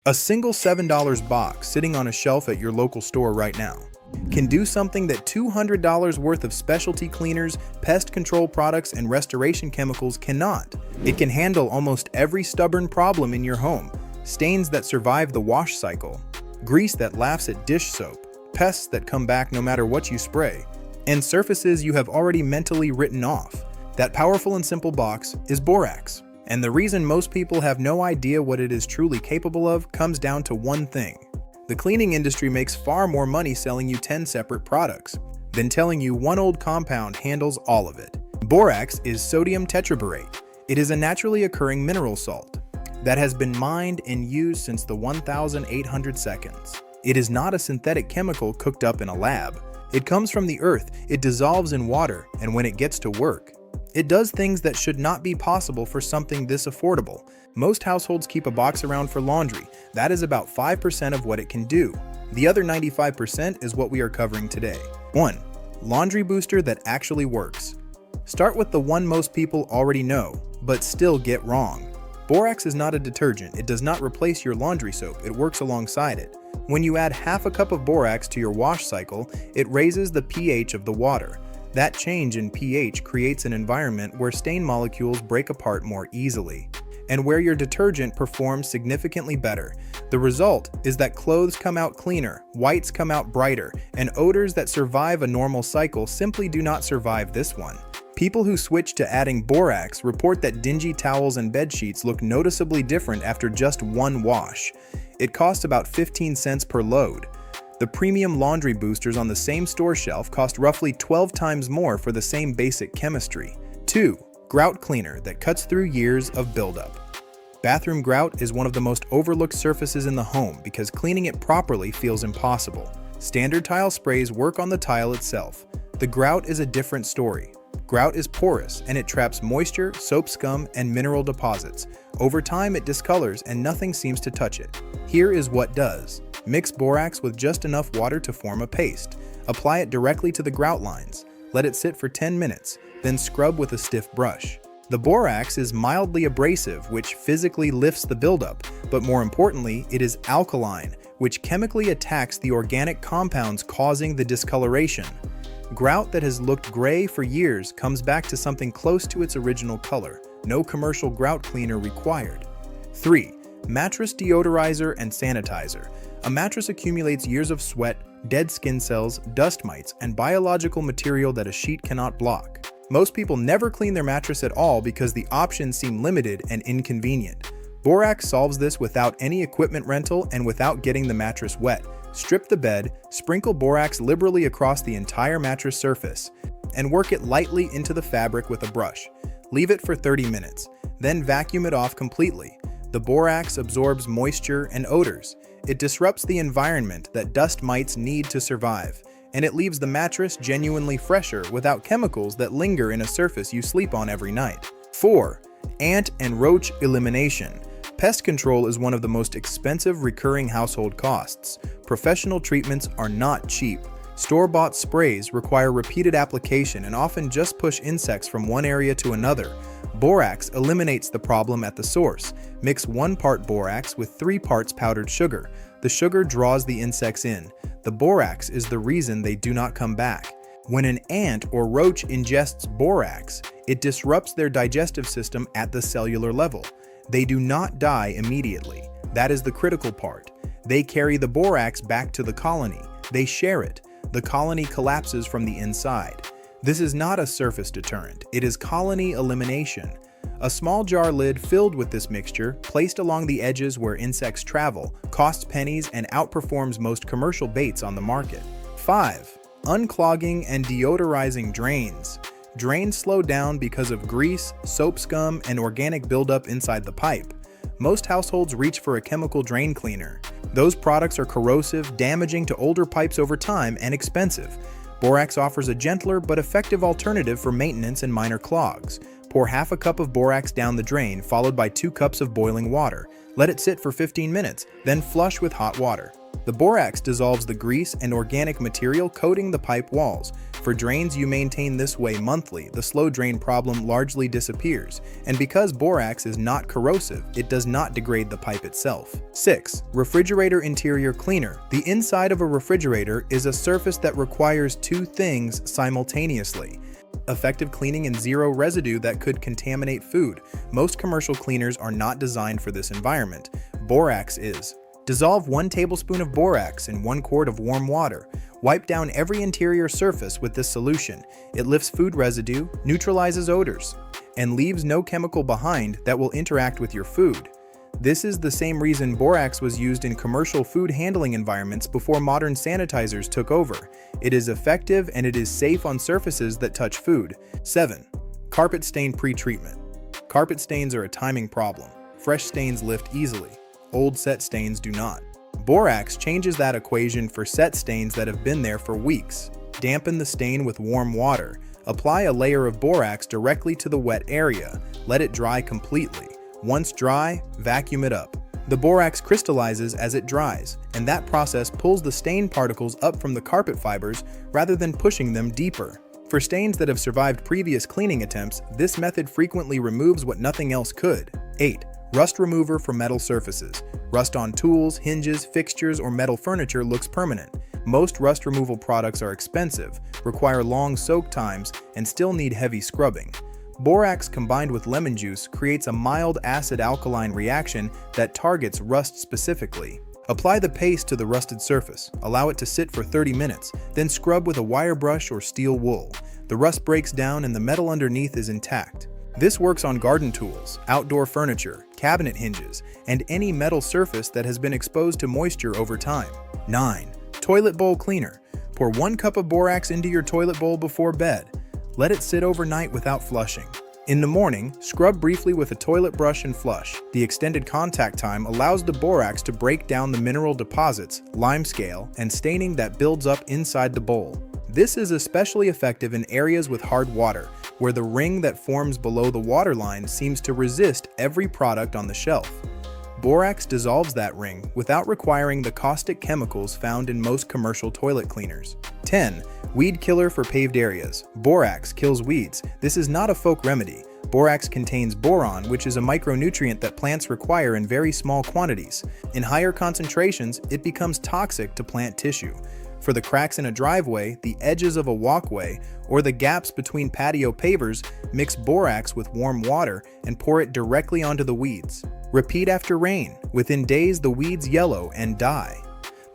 A single $7 box sitting on a shelf at your local store right now can do something that $200 worth of specialty cleaners, pest control products, and restoration chemicals cannot. It can handle almost every stubborn problem in your home: stains that survive the wash cycle, grease that laughs at dish soap, pests that come back no matter what you spray, and surfaces you have already mentally written off. That powerful and simple box is Borax. And the reason most people have no idea what it is truly capable of comes down to one thing. The cleaning industry makes far more money selling you 10 separate products than telling you one old compound handles all of it. Borax is sodium tetraborate. It is a naturally occurring mineral salt that has been mined and used since the 1800 seconds. It is not a synthetic chemical cooked up in a lab. It comes from the earth, it dissolves in water, and when it gets to work, it does things that should not be possible for something this affordable. Most households keep a box around for laundry. That is about 5% of what it can do. The other 95% is what we are covering today. 1. Laundry booster that actually works. Start with the one most people already know, but still get wrong. Borax is not a detergent. It does not replace your laundry soap. It works alongside it. When you add half a cup of borax to your wash cycle, it raises the pH of the water. That change in pH creates an environment where stain molecules break apart more easily, and where your detergent performs significantly better. The result is that clothes come out cleaner, whites come out brighter, and odors that survive a normal cycle simply do not survive this one. People who switch to adding borax report that dingy towels and bed sheets look noticeably different after just one wash. It costs about 15 cents per load. The premium laundry boosters on the same store shelf cost roughly 12 times more for the same basic chemistry. 2. Grout cleaner that cuts through years of buildup. Bathroom grout is one of the most overlooked surfaces in the home because cleaning it properly feels impossible. Standard tile sprays work on the tile itself. The grout is a different story. Grout is porous and it traps moisture, soap scum, and mineral deposits. Over time it discolors and nothing seems to touch it. Here is what does. Mix borax with just enough water to form a paste. Apply it directly to the grout lines. Let it sit for 10 minutes, then scrub with a stiff brush. The borax is mildly abrasive, which physically lifts the buildup, but more importantly, it is alkaline, which chemically attacks the organic compounds causing the discoloration. Grout that has looked gray for years comes back to something close to its original color. No commercial grout cleaner required. 3. Mattress deodorizer and sanitizer. A mattress accumulates years of sweat, dead skin cells, dust mites, and biological material that a sheet cannot block. Most people never clean their mattress at all because the options seem limited and inconvenient. Borax solves this without any equipment rental and without getting the mattress wet. Strip the bed, sprinkle borax liberally across the entire mattress surface, and work it lightly into the fabric with a brush. Leave it for 30 minutes, then vacuum it off completely. The borax absorbs moisture and odors. It disrupts the environment that dust mites need to survive, and it leaves the mattress genuinely fresher without chemicals that linger in a surface you sleep on every night. 4. Ant and roach elimination. Pest control is one of the most expensive recurring household costs. Professional treatments are not cheap. Store-bought sprays require repeated application and often just push insects from one area to another. Borax eliminates the problem at the source. Mix 1 part borax with 3 parts powdered sugar. The sugar draws the insects in. The borax is the reason they do not come back. When an ant or roach ingests borax, it disrupts their digestive system at the cellular level. They do not die immediately. That is the critical part. They carry the borax back to the colony. They share it. The colony collapses from the inside. This is not a surface deterrent. It is colony elimination. A small jar lid filled with this mixture, placed along the edges where insects travel, costs pennies and outperforms most commercial baits on the market. 5. Unclogging and deodorizing drains. Drains slow down because of grease, soap scum, and organic buildup inside the pipe. Most households reach for a chemical drain cleaner. Those products are corrosive, damaging to older pipes over time, and expensive. Borax offers a gentler but effective alternative for maintenance and minor clogs. Pour half a cup of borax down the drain, followed by 2 cups of boiling water. Let it sit for 15 minutes, then flush with hot water. The borax dissolves the grease and organic material coating the pipe walls. For drains you maintain this way monthly, the slow drain problem largely disappears, and because borax is not corrosive, it does not degrade the pipe itself. 6. Refrigerator interior cleaner. The inside of a refrigerator is a surface that requires two things simultaneously: effective cleaning and zero residue that could contaminate food. Most commercial cleaners are not designed for this environment. Borax is. Dissolve 1 tablespoon of borax in 1 quart of warm water. Wipe down every interior surface with this solution. It lifts food residue, neutralizes odors, and leaves no chemical behind that will interact with your food. This is the same reason borax was used in commercial food handling environments before modern sanitizers took over. It is effective and it is safe on surfaces that touch food. 7. Carpet stain pre-treatment. Carpet stains are a timing problem. Fresh stains lift easily. Old set stains do not. Borax changes that equation for set stains that have been there for weeks. Dampen the stain with warm water. Apply a layer of borax directly to the wet area. Let it dry completely. Once dry, vacuum it up. The borax crystallizes as it dries, and that process pulls the stain particles up from the carpet fibers rather than pushing them deeper. For stains that have survived previous cleaning attempts, this method frequently removes what nothing else could. 8. Rust remover for metal surfaces. Rust on tools, hinges, fixtures, or metal furniture looks permanent. Most rust removal products are expensive, require long soak times, and still need heavy scrubbing. Borax combined with lemon juice creates a mild acid-alkaline reaction that targets rust specifically. Apply the paste to the rusted surface, allow it to sit for 30 minutes, then scrub with a wire brush or steel wool. The rust breaks down and the metal underneath is intact. This works on garden tools, outdoor furniture, cabinet hinges, and any metal surface that has been exposed to moisture over time. 9. Toilet bowl cleaner. Pour 1 cup of borax into your toilet bowl before bed. Let it sit overnight without flushing. In the morning, scrub briefly with a toilet brush and flush. The extended contact time allows the borax to break down the mineral deposits, limescale, and staining that builds up inside the bowl. This is especially effective in areas with hard water, where the ring that forms below the waterline seems to resist every product on the shelf. Borax dissolves that ring without requiring the caustic chemicals found in most commercial toilet cleaners. 10. Weed killer for paved areas. Borax kills weeds. This is not a folk remedy. Borax contains boron, which is a micronutrient that plants require in very small quantities. In higher concentrations, it becomes toxic to plant tissue. For the cracks in a driveway, the edges of a walkway, or the gaps between patio pavers, mix borax with warm water and pour it directly onto the weeds. Repeat after rain. Within days, the weeds yellow and die.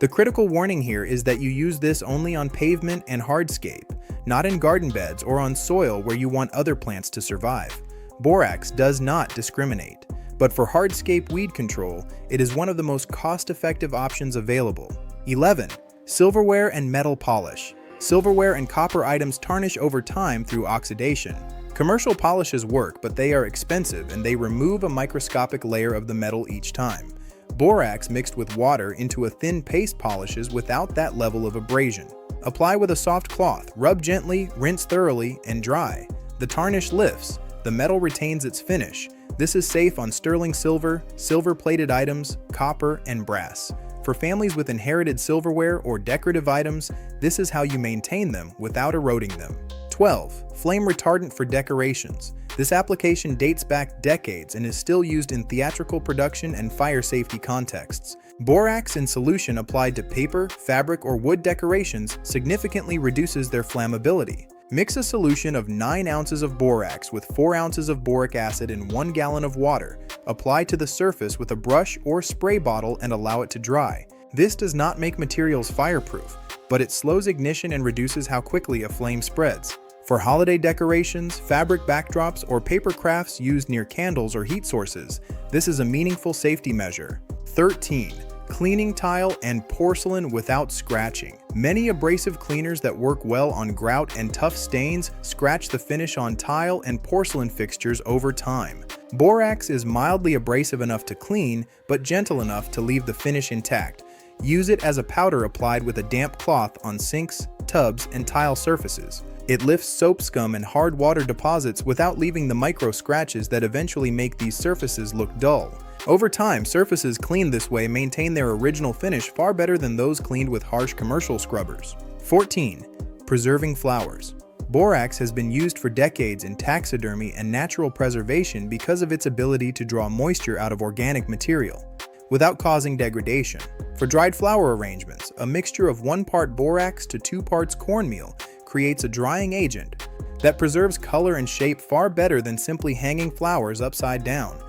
The critical warning here is that you use this only on pavement and hardscape, not in garden beds or on soil where you want other plants to survive. Borax does not discriminate, but for hardscape weed control, it is one of the most cost-effective options available. 11. Silverware and metal polish. Silverware and copper items tarnish over time through oxidation. Commercial polishes work, but they are expensive and they remove a microscopic layer of the metal each time. Borax mixed with water into a thin paste polishes without that level of abrasion. Apply with a soft cloth, rub gently, rinse thoroughly, and dry. The tarnish lifts. The metal retains its finish. This is safe on sterling silver, silver-plated items, copper, and brass. For families with inherited silverware or decorative items, this is how you maintain them without eroding them. 12. Flame retardant for decorations. This application dates back decades and is still used in theatrical production and fire safety contexts. Borax in solution applied to paper, fabric, or wood decorations significantly reduces their flammability. Mix a solution of 9 ounces of borax with 4 ounces of boric acid in 1 gallon of water. Apply to the surface with a brush or spray bottle and allow it to dry. This does not make materials fireproof, but it slows ignition and reduces how quickly a flame spreads. For holiday decorations, fabric backdrops, or paper crafts used near candles or heat sources, this is a meaningful safety measure. 13. Cleaning tile and porcelain without scratching. Many abrasive cleaners that work well on grout and tough stains scratch the finish on tile and porcelain fixtures over time. Borax is mildly abrasive enough to clean, but gentle enough to leave the finish intact. Use it as a powder applied with a damp cloth on sinks, tubs, and tile surfaces. It lifts soap scum and hard water deposits without leaving the micro scratches that eventually make these surfaces look dull. Over time, surfaces cleaned this way maintain their original finish far better than those cleaned with harsh commercial scrubbers. 14. Preserving flowers. Borax has been used for decades in taxidermy and natural preservation because of its ability to draw moisture out of organic material without causing degradation. For dried flower arrangements, a mixture of 1 part borax to 2 parts cornmeal creates a drying agent that preserves color and shape far better than simply hanging flowers upside down.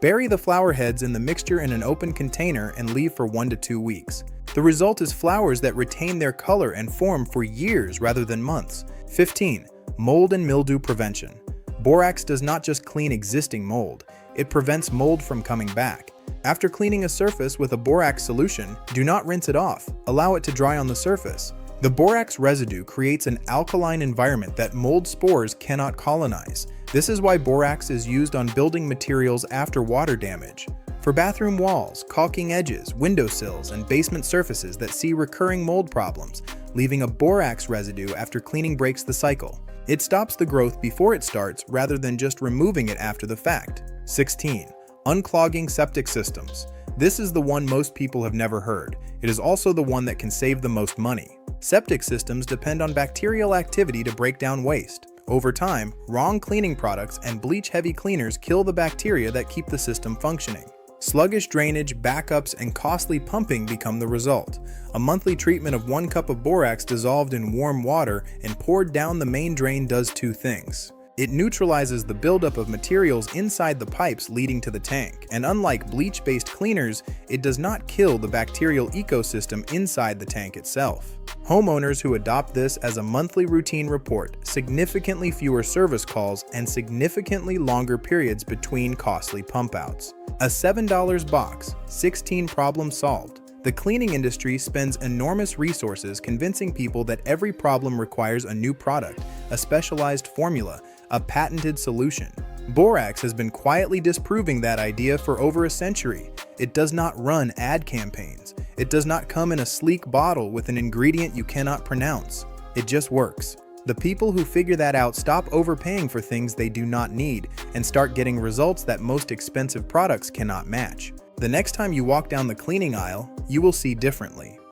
Bury the flower heads in the mixture in an open container and leave for 1 to 2 weeks. The result is flowers that retain their color and form for years rather than months. 15. Mold and mildew prevention. Borax does not just clean existing mold, it prevents mold from coming back. After cleaning a surface with a borax solution, do not rinse it off. Allow it to dry on the surface. The borax residue creates an alkaline environment that mold spores cannot colonize. This is why borax is used on building materials after water damage. For bathroom walls, caulking edges, windowsills, and basement surfaces that see recurring mold problems, leaving a borax residue after cleaning breaks the cycle. It stops the growth before it starts rather than just removing it after the fact. 16. Unclogging septic systems. This is the one most people have never heard. It is also the one that can save the most money. Septic systems depend on bacterial activity to break down waste. Over time, wrong cleaning products and bleach-heavy cleaners kill the bacteria that keep the system functioning. Sluggish drainage, backups, and costly pumping become the result. A monthly treatment of 1 cup of borax dissolved in warm water and poured down the main drain does 2 things. It neutralizes the buildup of materials inside the pipes leading to the tank, and unlike bleach-based cleaners, it does not kill the bacterial ecosystem inside the tank itself. Homeowners who adopt this as a monthly routine report significantly fewer service calls and significantly longer periods between costly pump-outs. A $7 box, 16 problems solved. The cleaning industry spends enormous resources convincing people that every problem requires a new product, a specialized formula, a patented solution. Borax has been quietly disproving that idea for over a century. It does not run ad campaigns. It does not come in a sleek bottle with an ingredient you cannot pronounce. It just works. The people who figure that out stop overpaying for things they do not need and start getting results that most expensive products cannot match. The next time you walk down the cleaning aisle, you will see differently.